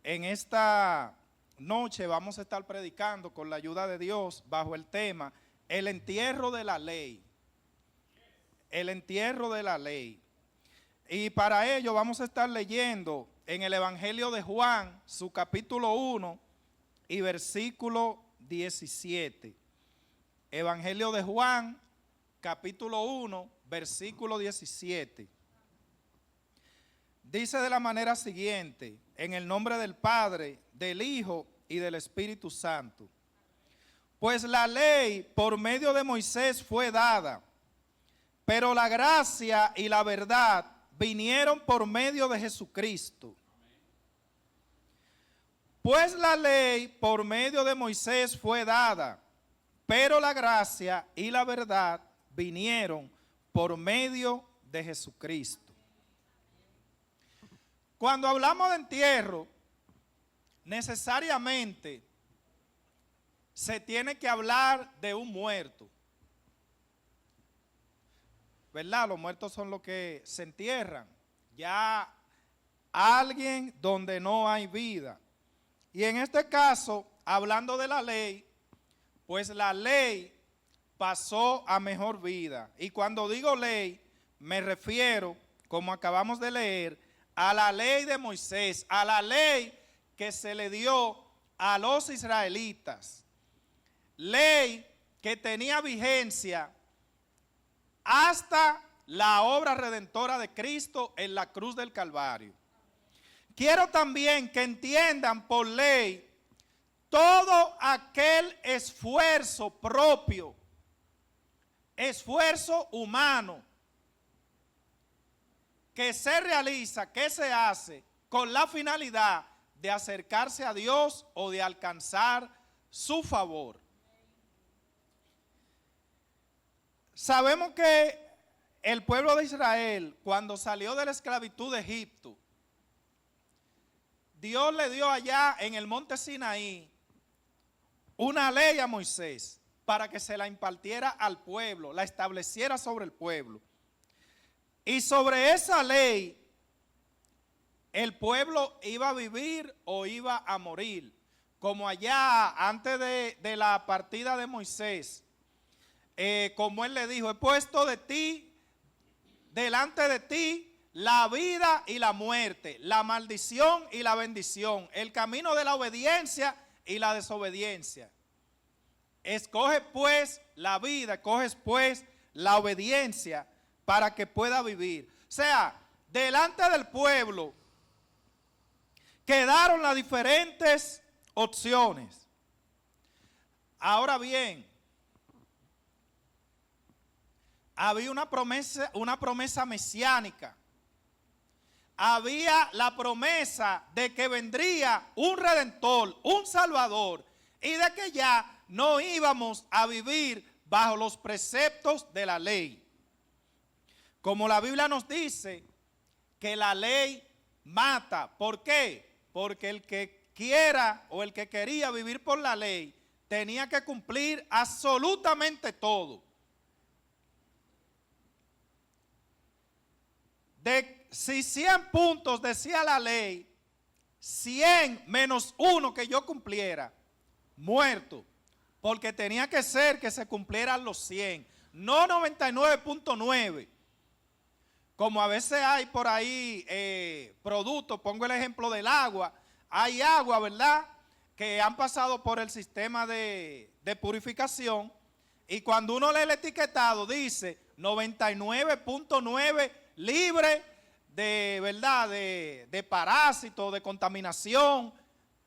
En esta noche vamos a estar predicando con la ayuda de Dios bajo el tema el entierro de la ley. El entierro de la ley. Y para ello vamos a estar leyendo en el Evangelio de Juan, su capítulo 1 y versículo 17. Evangelio de Juan, capítulo 1, versículo 17. Dice de la manera siguiente: en el nombre del Padre, del Hijo y del Espíritu Santo. Pues la ley por medio de Moisés fue dada, pero la gracia y la verdad vinieron por medio de Jesucristo. Pues la ley por medio de Moisés fue dada, pero la gracia y la verdad vinieron por medio de Jesucristo. Cuando hablamos de entierro, necesariamente se tiene que hablar de un muerto, ¿verdad? Los muertos son los que se entierran, ya alguien donde no hay vida. Y en este caso, hablando de la ley, pues la ley pasó a mejor vida. Y cuando digo ley, me refiero, como acabamos de leer, a la ley de Moisés, a la ley que se le dio a los israelitas. Ley que tenía vigencia hasta la obra redentora de Cristo en la cruz del Calvario. Quiero también que entiendan por ley todo aquel esfuerzo propio, esfuerzo humano, que se realiza, que se hace con la finalidad de acercarse a Dios o de alcanzar su favor. Sabemos que el pueblo de Israel, cuando salió de la esclavitud de Egipto, Dios le dio allá en el monte Sinaí una ley a Moisés para que se la impartiera al pueblo, la estableciera sobre el pueblo. Y sobre esa ley, el pueblo iba a vivir o iba a morir. Como allá, antes de la partida de Moisés, como él le dijo: he puesto delante de ti la vida y la muerte, la maldición y la bendición, el camino de la obediencia y la desobediencia. Escoge pues la vida, escoges pues la obediencia para que pueda vivir. O sea, delante del pueblo quedaron las diferentes opciones. Ahora bien, había una promesa mesiánica. Había la promesa de que vendría un redentor, un salvador, y de que ya no íbamos a vivir bajo los preceptos de la ley. Como la Biblia nos dice que la ley mata. ¿Por qué? Porque el que quiera o el que quería vivir por la ley tenía que cumplir absolutamente todo. Si 100 puntos decía la ley, 100 menos 1 que yo cumpliera, muerto. Porque tenía que ser que se cumplieran los 100, no 99.9. Como a veces hay por ahí productos, pongo el ejemplo del agua. Hay agua, ¿verdad?, que han pasado por el sistema de purificación, y cuando uno lee el etiquetado dice 99.9 libre de, ¿verdad?, de parásitos, de contaminación,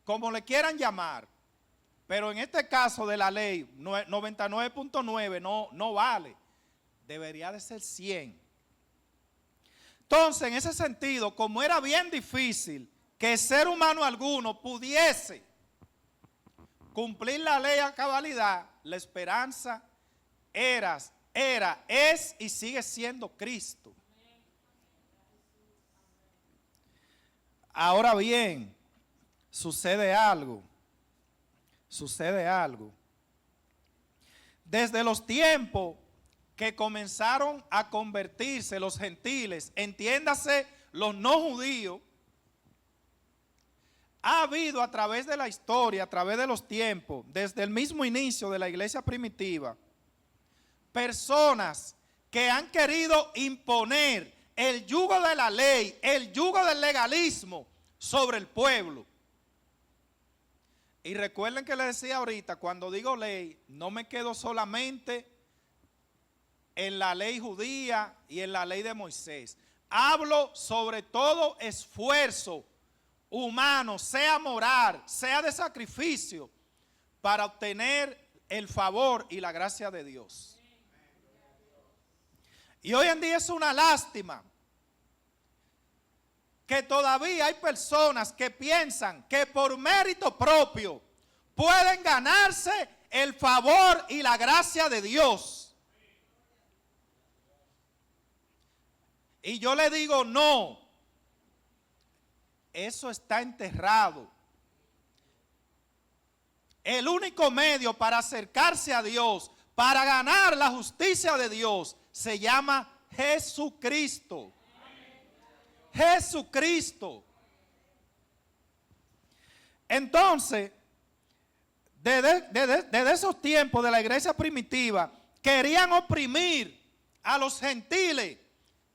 como le quieran llamar. Pero en este caso de la ley, 99.9 no vale. Debería de ser 100. Entonces, en ese sentido, como era bien difícil que ser humano alguno pudiese cumplir la ley a cabalidad, la esperanza es y sigue siendo Cristo. Ahora bien, sucede algo. Desde los tiempos que comenzaron a convertirse los gentiles, entiéndase los no judíos, ha habido a través de la historia, a través de los tiempos, desde el mismo inicio de la iglesia primitiva, personas que han querido imponer el yugo de la ley, el yugo del legalismo sobre el pueblo. Y recuerden que les decía ahorita, cuando digo ley, no me quedo solamente en la ley judía y en la ley de Moisés. Hablo sobre todo esfuerzo humano, sea moral, sea de sacrificio, para obtener el favor y la gracia de Dios. Y hoy en día es una lástima que todavía hay personas que piensan que por mérito propio pueden ganarse el favor y la gracia de Dios. Y yo le digo, no, eso está enterrado. El único medio para acercarse a Dios, para ganar la justicia de Dios, se llama Jesucristo. Jesucristo. Entonces, desde esos tiempos de la iglesia primitiva, querían oprimir a los gentiles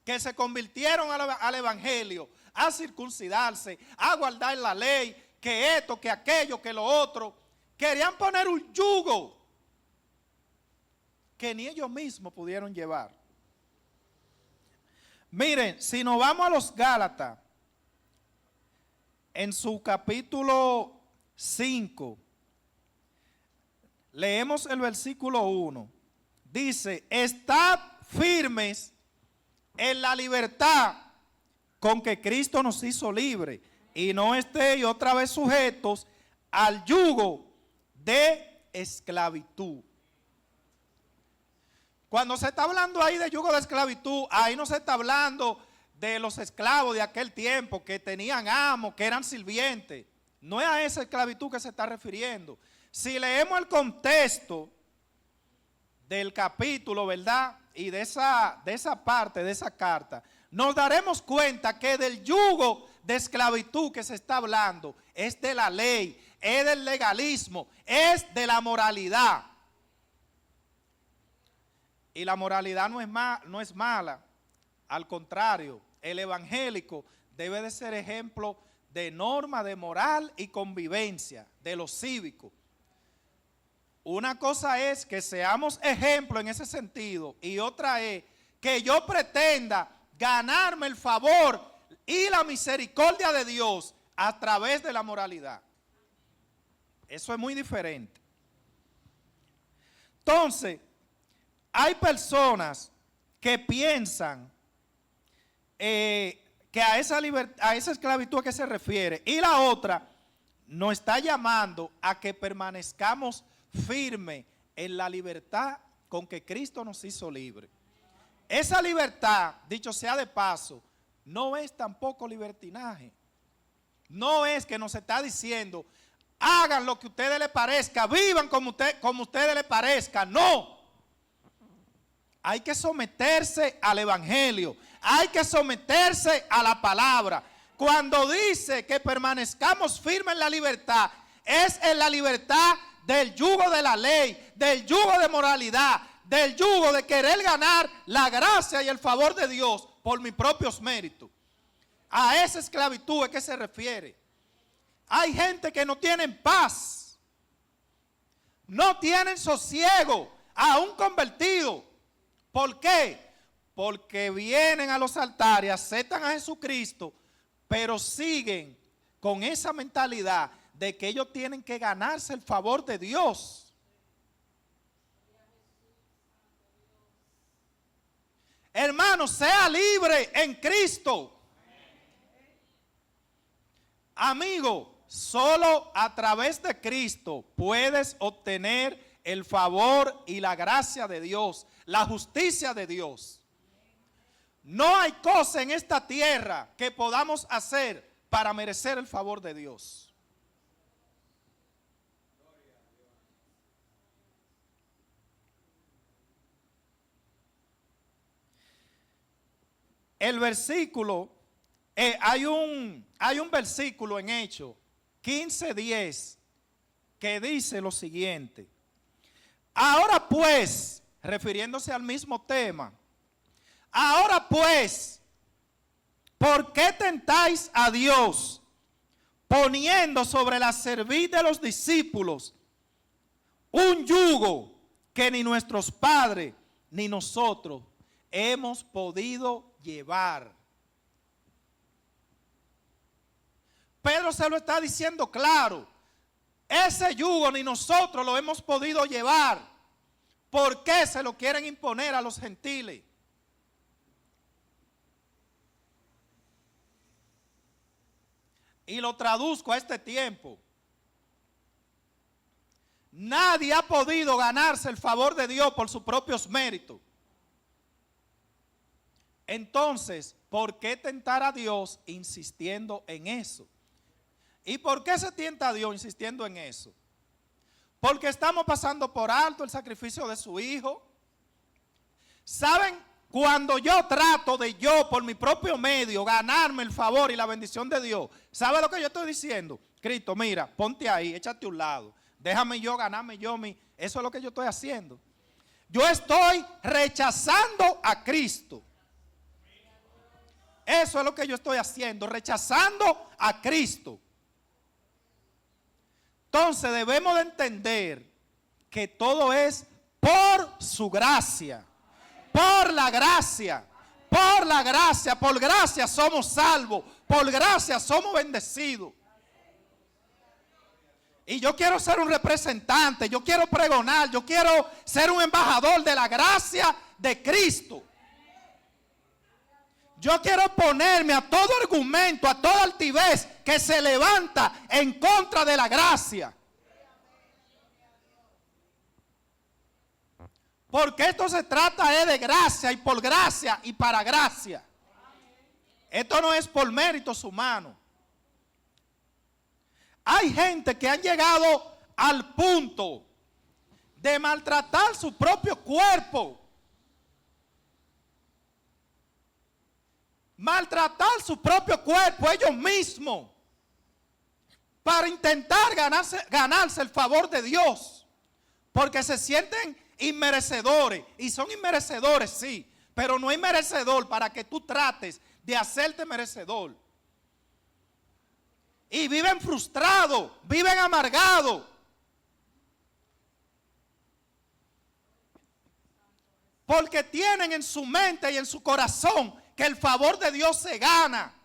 que se convirtieron al evangelio, a circuncidarse, a guardar la ley, que esto, que aquello, que lo otro. Querían poner un yugo que ni ellos mismos pudieron llevar. Miren, si nos vamos a los Gálatas, en su capítulo 5, leemos el versículo 1. Dice, estad firmes en la libertad con que Cristo nos hizo libres, y no estéis otra vez sujetos al yugo de esclavitud. Cuando se está hablando ahí de yugo de esclavitud, ahí no se está hablando de los esclavos de aquel tiempo que tenían amos, que eran sirvientes. No es a esa esclavitud que se está refiriendo. Si leemos el contexto del capítulo, ¿verdad? Y de esa parte, de esa carta, nos daremos cuenta que del yugo de esclavitud que se está hablando es de la ley, es del legalismo, es de la moralidad. Y la moralidad no es mala, al contrario, el evangélico debe de ser ejemplo de norma, de moral y convivencia, de lo cívico. Una cosa es que seamos ejemplo en ese sentido y otra es que yo pretenda ganarme el favor y la misericordia de Dios a través de la moralidad. Eso es muy diferente. Entonces, hay personas que piensan que a esa esclavitud a que se refiere, y la otra nos está llamando a que permanezcamos firmes en la libertad con que Cristo nos hizo libres. Esa libertad, dicho sea de paso, no es tampoco libertinaje. No es que nos está diciendo, hagan lo que a ustedes les parezca, vivan como a ustedes les parezca. No. Hay que someterse al evangelio, hay que someterse a la palabra. Cuando dice que permanezcamos firmes en la libertad, es en la libertad del yugo de la ley, del yugo de moralidad, del yugo de querer ganar la gracia y el favor de Dios por mis propios méritos. A esa esclavitud es que se refiere. Hay gente que no tienen paz, no tienen sosiego, aún convertidos. ¿Por qué? Porque vienen a los altares, aceptan a Jesucristo, pero siguen con esa mentalidad de que ellos tienen que ganarse el favor de Dios. Hermano, sea libre en Cristo. Amigo, solo a través de Cristo puedes obtener el favor y la gracia de Dios, la justicia de Dios. No hay cosa en esta tierra que podamos hacer para merecer el favor de Dios. El versículo, hay un versículo en Hechos 15:10, que dice lo siguiente: ahora pues, refiriéndose al mismo tema, ahora pues, ¿por qué tentáis a Dios poniendo sobre la cerviz de los discípulos un yugo que ni nuestros padres ni nosotros hemos podido llevar? Pedro se lo está diciendo claro. Ese yugo ni nosotros lo hemos podido llevar. ¿Por qué se lo quieren imponer a los gentiles? Y lo traduzco a este tiempo. Nadie ha podido ganarse el favor de Dios por sus propios méritos. Entonces, ¿por qué tentar a Dios insistiendo en eso? ¿Y por qué se tienta a Dios insistiendo en eso? Porque estamos pasando por alto el sacrificio de su Hijo. ¿Saben? Cuando yo trato de yo, por mi propio medio, ganarme el favor y la bendición de Dios, ¿sabe lo que yo estoy diciendo? Cristo, mira, ponte ahí, échate a un lado. Déjame yo ganarme yo mi... Eso es lo que yo estoy haciendo. Yo estoy rechazando a Cristo. Eso es lo que yo estoy haciendo, rechazando a Cristo. Entonces debemos de entender que todo es por su gracia, por la gracia, por la gracia, por gracia somos salvos, por gracia somos bendecidos. Y yo quiero ser un representante, yo quiero pregonar, yo quiero ser un embajador de la gracia de Cristo. Yo quiero oponerme a todo argumento, a toda altivez que se levanta en contra de la gracia. Porque esto se trata de gracia y por gracia y para gracia. Esto no es por méritos humanos. Hay gente que han llegado al punto de maltratar su propio cuerpo. Maltratar su propio cuerpo ellos mismos para intentar ganarse el favor de Dios, porque se sienten inmerecedores, y son inmerecedores, sí, pero no hay merecedor para que tú trates de hacerte merecedor. Y viven frustrados, viven amargados, porque tienen en su mente y en su corazón que el favor de Dios se gana.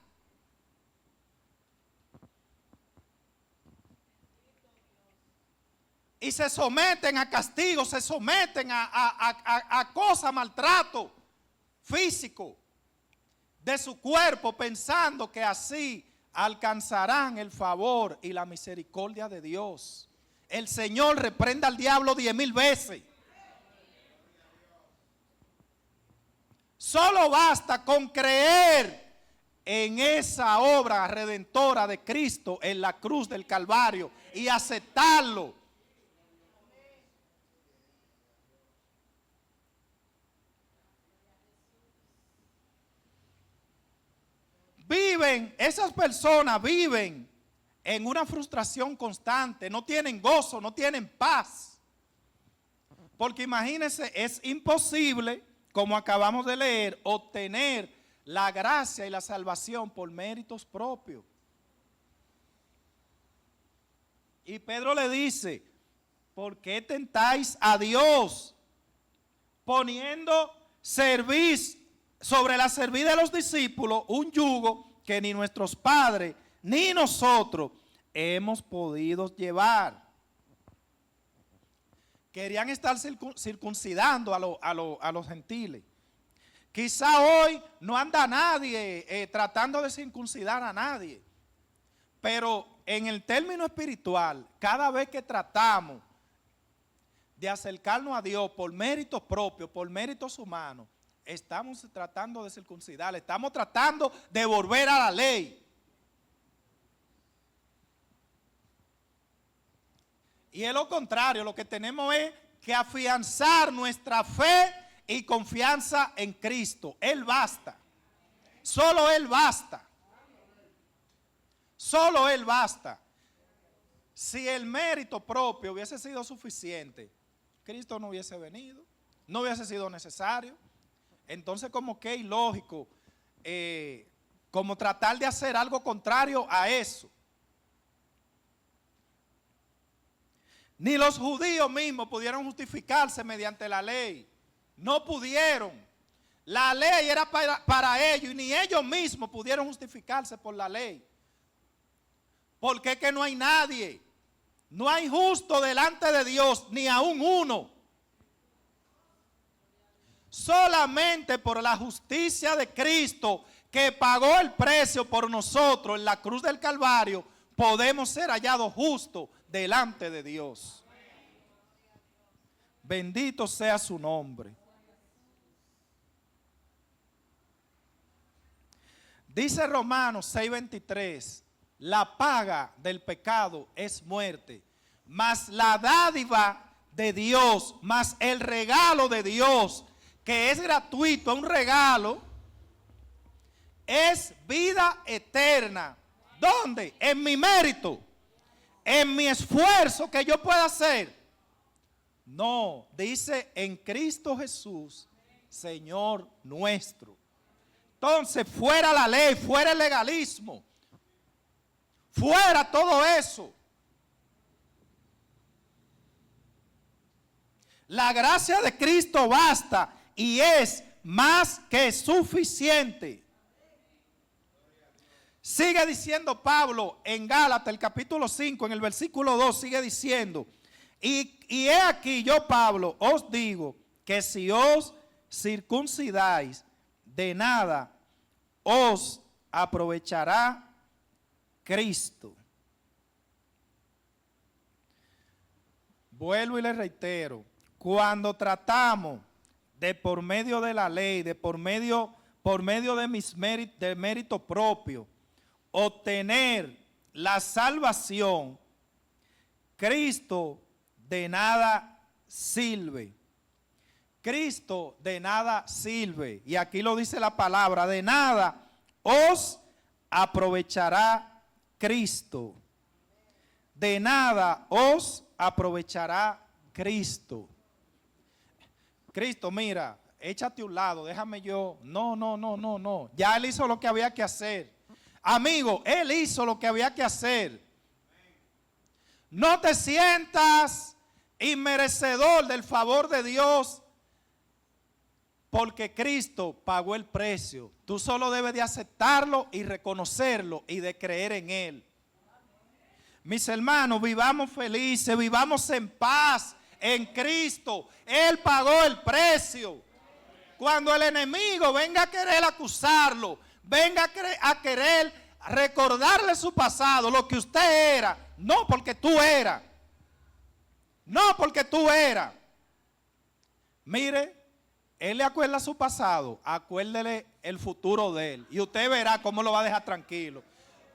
Y se someten a castigos, se someten a cosas, maltrato físico de su cuerpo, pensando que así alcanzarán el favor y la misericordia de Dios. El Señor reprenda al diablo 10,000 veces. Solo basta con creer en esa obra redentora de Cristo en la cruz del Calvario y aceptarlo. Esas personas viven en una frustración constante, no tienen gozo, no tienen paz. Porque imagínense, es imposible, como acabamos de leer, obtener la gracia y la salvación por méritos propios. Y Pedro le dice, ¿por qué tentáis a Dios poniendo sobre la cerviz de los discípulos un yugo que ni nuestros padres ni nosotros hemos podido llevar? Querían estar circuncidando a los gentiles. Quizá hoy no anda nadie tratando de circuncidar a nadie, pero en el término espiritual, cada vez que tratamos de acercarnos a Dios por méritos propios, por méritos humanos, estamos tratando de circuncidar, estamos tratando de volver a la ley. Y es lo contrario, lo que tenemos es que afianzar nuestra fe y confianza en Cristo. Él basta. Solo Él basta. Solo Él basta. Si el mérito propio hubiese sido suficiente, Cristo no hubiese venido, no hubiese sido necesario. Entonces, como que es ilógico, como tratar de hacer algo contrario a eso. Ni los judíos mismos pudieron justificarse mediante la ley. No pudieron. La ley era para ellos y ni ellos mismos pudieron justificarse por la ley. Porque es que no hay nadie. No hay justo delante de Dios, ni aún uno. Solamente por la justicia de Cristo, que pagó el precio por nosotros en la cruz del Calvario, podemos ser hallados justos delante de Dios. Bendito sea su nombre. Dice Romanos 6:23, la paga del pecado es muerte, mas la dádiva de Dios, mas el regalo de Dios, que es gratuito, un regalo, es vida eterna. ¿Dónde? En mi mérito, en mi esfuerzo que yo pueda hacer. No, dice en Cristo Jesús, Señor nuestro. Entonces, fuera la ley, fuera el legalismo, fuera todo eso. La gracia de Cristo basta y es más que suficiente. Sigue diciendo Pablo en Gálatas, el capítulo 5, en el versículo 2, sigue diciendo, y he aquí yo, Pablo, os digo que si os circuncidáis, de nada os aprovechará Cristo. Vuelvo y le reitero, cuando tratamos de por medio de la ley, de por medio de mérito propio, obtener la salvación, Cristo de nada sirve. Cristo de nada sirve. Y aquí lo dice la palabra, de nada os aprovechará Cristo. De nada os aprovechará Cristo. Cristo, mira, échate a un lado, déjame yo. No. Ya Él hizo lo que había que hacer. Amigo, Él hizo lo que había que hacer. No te sientas inmerecedor del favor de Dios, porque Cristo pagó el precio. Tú solo debes de aceptarlo y reconocerlo y de creer en Él. Mis hermanos, vivamos felices, vivamos en paz en Cristo. Él pagó el precio. Cuando el enemigo venga a querer acusarlo, venga a querer recordarle su pasado, lo que usted era, no porque tú eras. No porque tú eras. Mire, Él le acuerda su pasado, acuérdele el futuro de Él. Y usted verá cómo lo va a dejar tranquilo.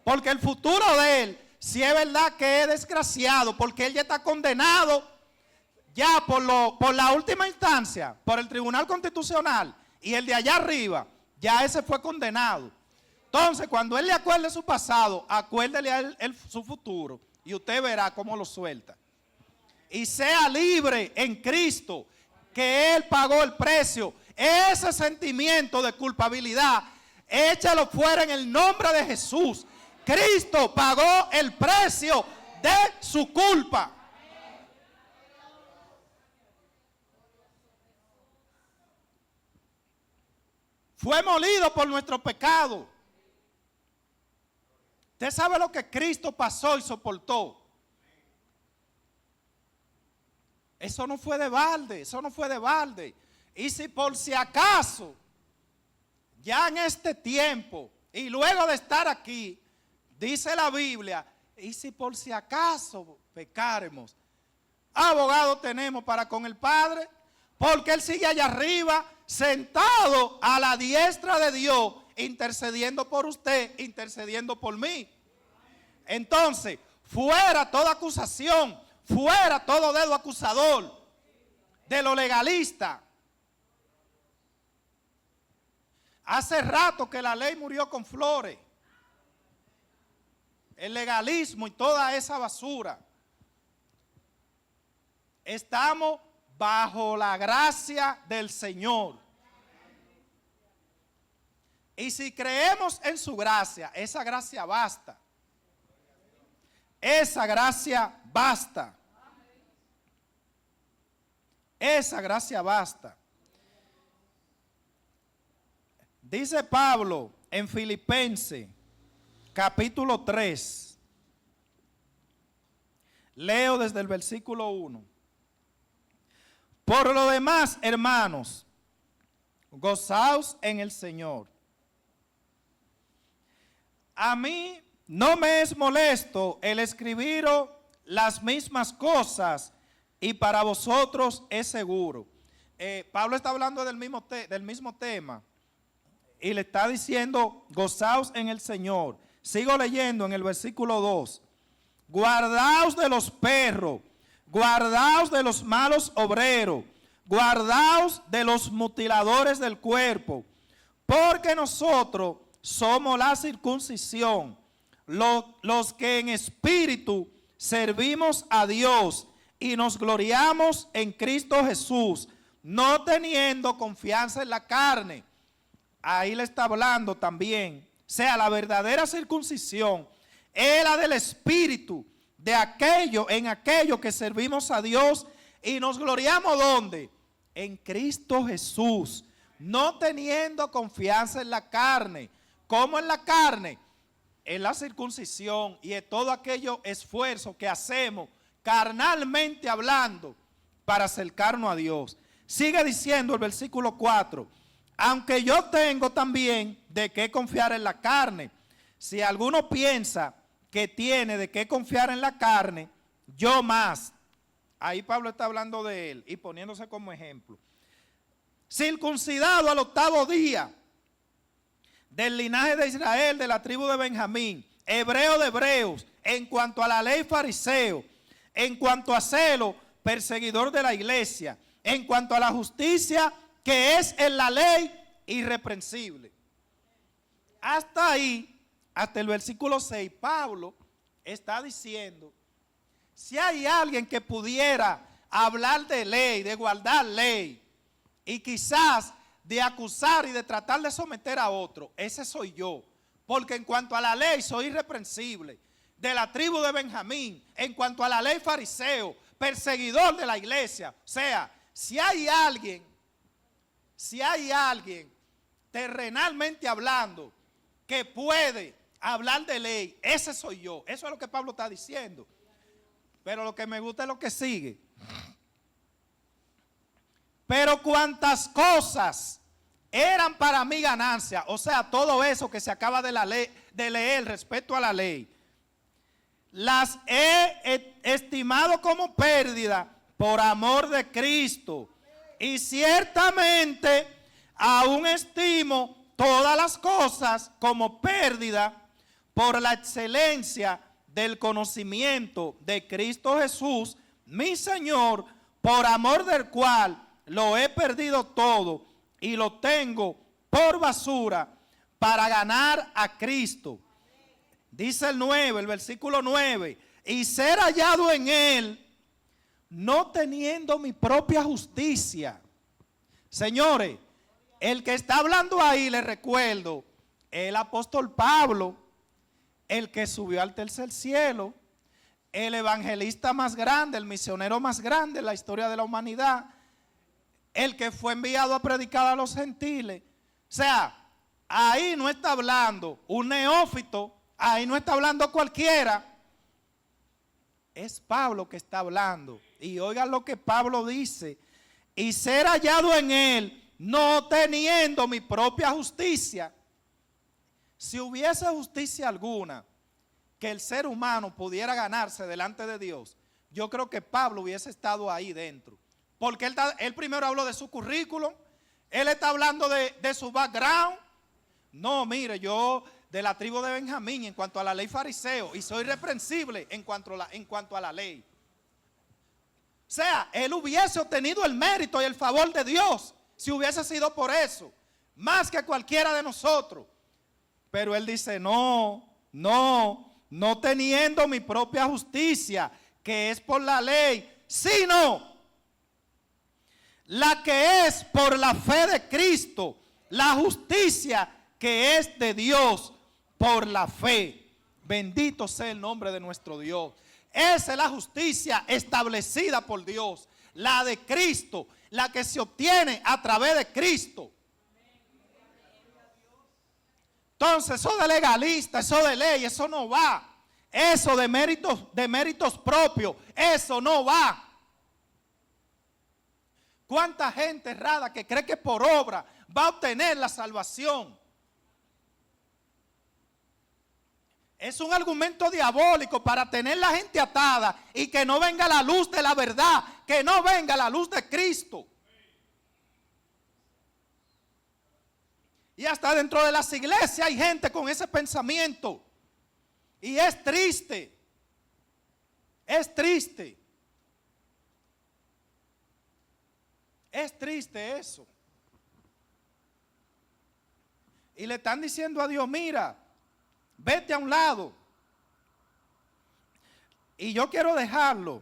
Porque el futuro de Él, si es verdad que es desgraciado, porque Él ya está condenado, ya por la última instancia, por el Tribunal Constitucional, y el de allá arriba, ya ese fue condenado. Entonces, cuando Él le acuerde su pasado, acuérdele a él su futuro, y usted verá cómo lo suelta. Y sea libre en Cristo, que Él pagó el precio. Ese sentimiento de culpabilidad, échalo fuera en el nombre de Jesús. Cristo pagó el precio de su culpa. Fue molido por nuestro pecado. Usted sabe lo que Cristo pasó y soportó. Eso no fue de balde, eso no fue de balde. Y si por si acaso, ya en este tiempo, y luego de estar aquí, dice la Biblia, y si por si acaso pecáremos, abogado tenemos para con el Padre, porque Él sigue allá arriba, sentado a la diestra de Dios, intercediendo por usted, intercediendo por mí. Entonces, fuera toda acusación, fuera todo dedo acusador de lo legalista. Hace rato que la ley murió con flores. El legalismo y toda esa basura. Estamos bajo la gracia del Señor. Y si creemos en su gracia, esa gracia basta. Esa gracia basta. Esa gracia basta. Dice Pablo en Filipenses, capítulo 3. Leo desde el versículo 1. Por lo demás, hermanos, gozaos en el Señor. A mí no me es molesto el escribiros las mismas cosas y para vosotros es seguro. Pablo está hablando del mismo tema y le está diciendo, gozaos en el Señor. Sigo leyendo en el versículo 2. Guardaos de los perros, guardaos de los malos obreros, guardaos de los mutiladores del cuerpo, porque nosotros somos la circuncisión, los que en espíritu servimos a Dios y nos gloriamos en Cristo Jesús, no teniendo confianza en la carne. Ahí le está hablando también. O sea, la verdadera circuncisión es la del espíritu, en aquello que servimos a Dios y nos gloriamos ¿dónde? En Cristo Jesús, no teniendo confianza en la carne. ¿Cómo en la carne? En la circuncisión y en todo aquello esfuerzo que hacemos carnalmente hablando para acercarnos a Dios. Sigue diciendo el versículo 4, aunque yo tengo también de qué confiar en la carne. Si alguno piensa que tiene de qué confiar en la carne, yo más. Ahí Pablo está hablando de él y poniéndose como ejemplo. Circuncidado al 8º día, del linaje de Israel, de la tribu de Benjamín, hebreo de hebreos, en cuanto a la ley fariseo, en cuanto a celo, perseguidor de la iglesia, en cuanto a la justicia que es en la ley, irreprensible. Hasta ahí, hasta el versículo 6, Pablo está diciendo, si hay alguien que pudiera hablar de ley, de guardar ley, y quizás de acusar y de tratar de someter a otro, ese soy yo, porque en cuanto a la ley soy irreprensible, de la tribu de Benjamín, en cuanto a la ley fariseo, perseguidor de la iglesia. O sea, si hay alguien terrenalmente hablando que puede hablar de ley, ese soy yo. Eso es lo que Pablo está diciendo. Pero lo que me gusta es lo que sigue. Pero cuantas cosas eran para mí ganancia, o sea, todo eso que se acaba de leer respecto a la ley, las he estimado como pérdida por amor de Cristo. Y ciertamente aún estimo todas las cosas como pérdida por la excelencia del conocimiento de Cristo Jesús, mi Señor, por amor del cual lo he perdido todo y lo tengo por basura para ganar a Cristo. Dice el versículo 9, y ser hallado en él, no teniendo mi propia justicia. Señores, el que está hablando ahí, les recuerdo, el apóstol Pablo, el que subió al tercer cielo, el evangelista más grande, el misionero más grande en la historia de la humanidad, el que fue enviado a predicar a los gentiles. O sea, ahí no está hablando un neófito, ahí no está hablando cualquiera. Es Pablo que está hablando. Y oigan lo que Pablo dice. Y ser hallado en él, no teniendo mi propia justicia. Si hubiese justicia alguna que el ser humano pudiera ganarse delante de Dios, yo creo que Pablo hubiese estado ahí dentro. Porque él primero habló de su currículum, él está hablando de su background. No, mire, yo de la tribu de Benjamín en cuanto a la ley fariseo y soy irreprensible en cuanto a la ley. O sea, él hubiese obtenido el mérito y el favor de Dios si hubiese sido por eso, más que cualquiera de nosotros. Pero él dice, no teniendo mi propia justicia, que es por la ley, sino la que es por la fe de Cristo, la justicia que es de Dios por la fe. Bendito sea el nombre de nuestro Dios. Esa es la justicia establecida por Dios, la de Cristo, la que se obtiene a través de Cristo. Entonces, eso de legalista, eso de ley, eso no va. Eso de méritos propios, eso no va. ¿Cuánta gente errada que cree que por obra va a obtener la salvación? Es un argumento diabólico para tener la gente atada y que no venga la luz de la verdad, que no venga la luz de Cristo. Y hasta dentro de las iglesias hay gente con ese pensamiento. Y es triste. Es triste. Es triste eso. Y le están diciendo a Dios, mira, vete a un lado. Y yo quiero dejarlo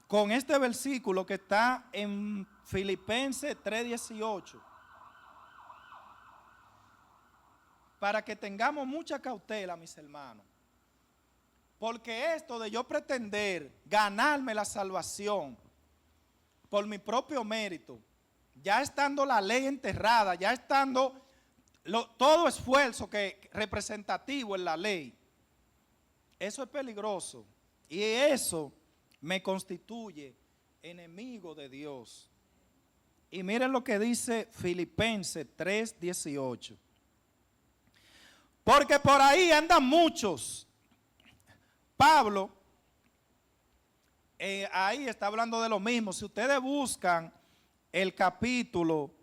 con este versículo que está en Filipenses 3:18. Para que tengamos mucha cautela, mis hermanos. Porque esto de yo pretender ganarme la salvación por mi propio mérito, ya estando la ley enterrada, ya estando todo esfuerzo que representativo en la ley, eso es peligroso. Y eso me constituye enemigo de Dios. Y miren lo que dice Filipenses 3:18. Porque por ahí andan muchos. Pablo, ahí está hablando de lo mismo. Si ustedes buscan el capítulo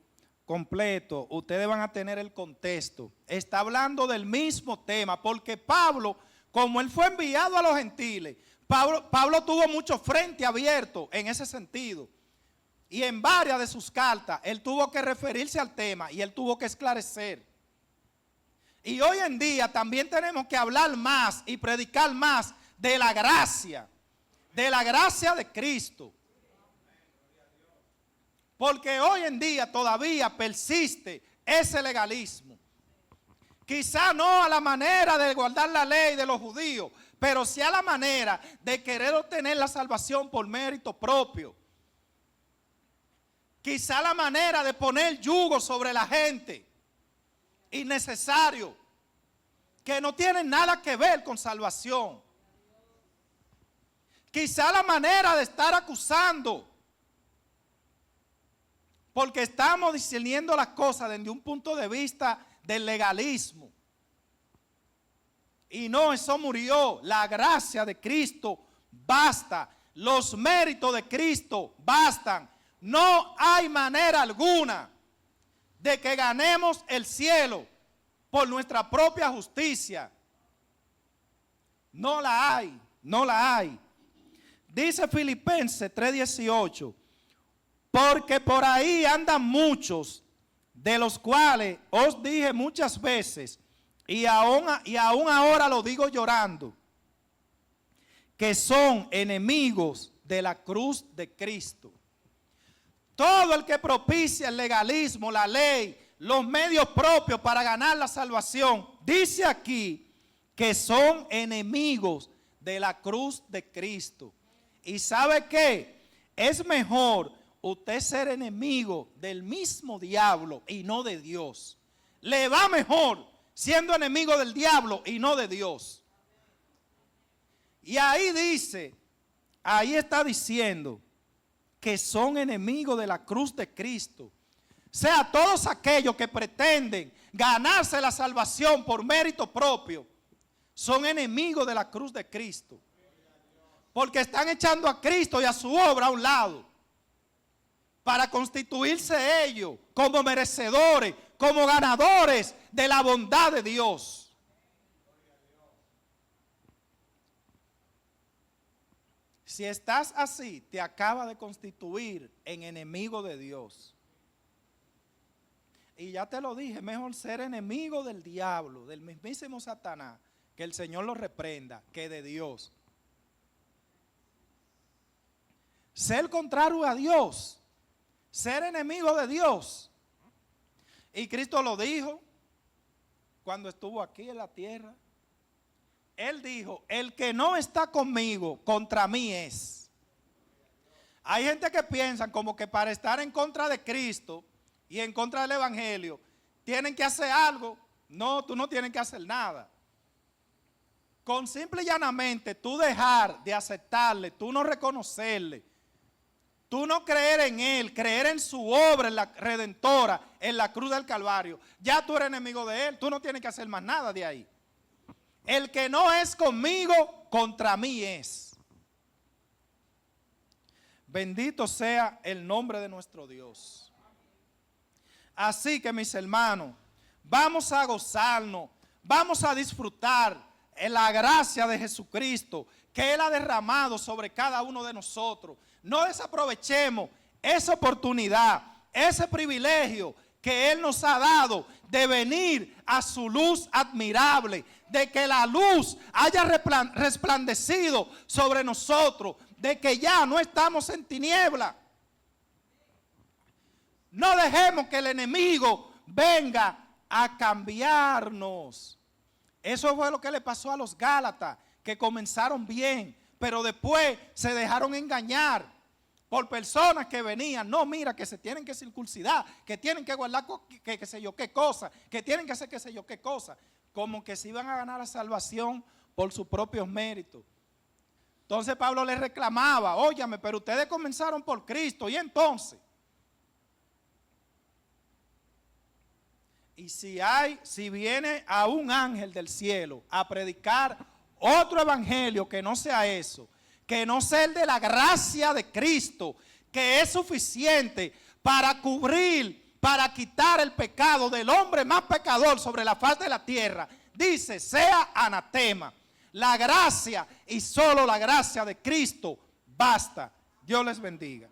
completo, ustedes van a tener el contexto. Está hablando del mismo tema, porque Pablo, como él fue enviado a los gentiles, Pablo tuvo mucho frente abierto en ese sentido. Y en varias de sus cartas, él tuvo que referirse al tema y él tuvo que esclarecer. Y hoy en día también tenemos que hablar más y predicar más de la gracia de Cristo. Porque hoy en día todavía persiste ese legalismo. Quizá no a la manera de guardar la ley de los judíos, pero sí a la manera de querer obtener la salvación por mérito propio. Quizá la manera de poner yugo sobre la gente innecesario, que no tienen nada que ver con salvación. Quizá la manera de estar acusando, porque estamos discerniendo las cosas desde un punto de vista del legalismo. Y no, eso murió. La gracia de Cristo basta. Los méritos de Cristo bastan. No hay manera alguna de que ganemos el cielo por nuestra propia justicia. No la hay, no la hay. Dice Filipenses 3:18, porque por ahí andan muchos, de los cuales os dije muchas veces, y aún ahora lo digo llorando, que son enemigos de la cruz de Cristo. Todo el que propicia el legalismo, la ley, los medios propios para ganar la salvación, dice aquí que son enemigos de la cruz de Cristo. ¿Y sabe qué? Es mejor usted ser enemigo del mismo diablo y no de Dios. Le va mejor siendo enemigo del diablo y no de Dios. Y ahí dice, ahí está diciendo que son enemigos de la cruz de Cristo. O sea, todos aquellos que pretenden ganarse la salvación por mérito propio, son enemigos de la cruz de Cristo. Porque están echando a Cristo y a su obra a un lado, para constituirse ellos como merecedores, como ganadores de la bondad de Dios. Si estás así, te acaba de constituir en enemigo de Dios. Y ya te lo dije, mejor ser enemigo del diablo, del mismísimo Satanás, que el Señor lo reprenda, que de Dios. Ser contrario a Dios ser enemigo de Dios. Y Cristo lo dijo cuando estuvo aquí en la tierra. Él dijo, el que no está conmigo, contra mí es. Hay gente que piensa como que para estar en contra de Cristo y en contra del Evangelio, tienen que hacer algo. No, tú no tienes que hacer nada. Con simple y llanamente tú dejar de aceptarle, tú no reconocerle, tú no creer en Él, creer en su obra, en la redentora, en la cruz del Calvario, ya tú eres enemigo de Él, tú no tienes que hacer más nada de ahí. El que no es conmigo, contra mí es. Bendito sea el nombre de nuestro Dios. Así que mis hermanos, vamos a gozarnos, vamos a disfrutar en la gracia de Jesucristo que Él ha derramado sobre cada uno de nosotros. No desaprovechemos esa oportunidad, ese privilegio que Él nos ha dado de venir a su luz admirable, de que la luz haya resplandecido sobre nosotros, de que ya no estamos en tiniebla. No dejemos que el enemigo venga a cambiarnos. Eso fue lo que le pasó a los Gálatas, que comenzaron bien, pero después se dejaron engañar por personas que venían. No, mira, que se tienen que circuncidar, que tienen que guardar que sé yo qué cosa, que tienen que hacer qué sé yo qué cosa, como que se iban a ganar la salvación por sus propios méritos. Entonces Pablo les reclamaba, óyame, pero ustedes comenzaron por Cristo, y entonces, y si viene a un ángel del cielo a predicar otro evangelio que no sea eso, que no sea el de la gracia de Cristo, que es suficiente para cubrir, para quitar el pecado del hombre más pecador sobre la faz de la tierra, dice, sea anatema. La gracia y solo la gracia de Cristo basta. Dios les bendiga.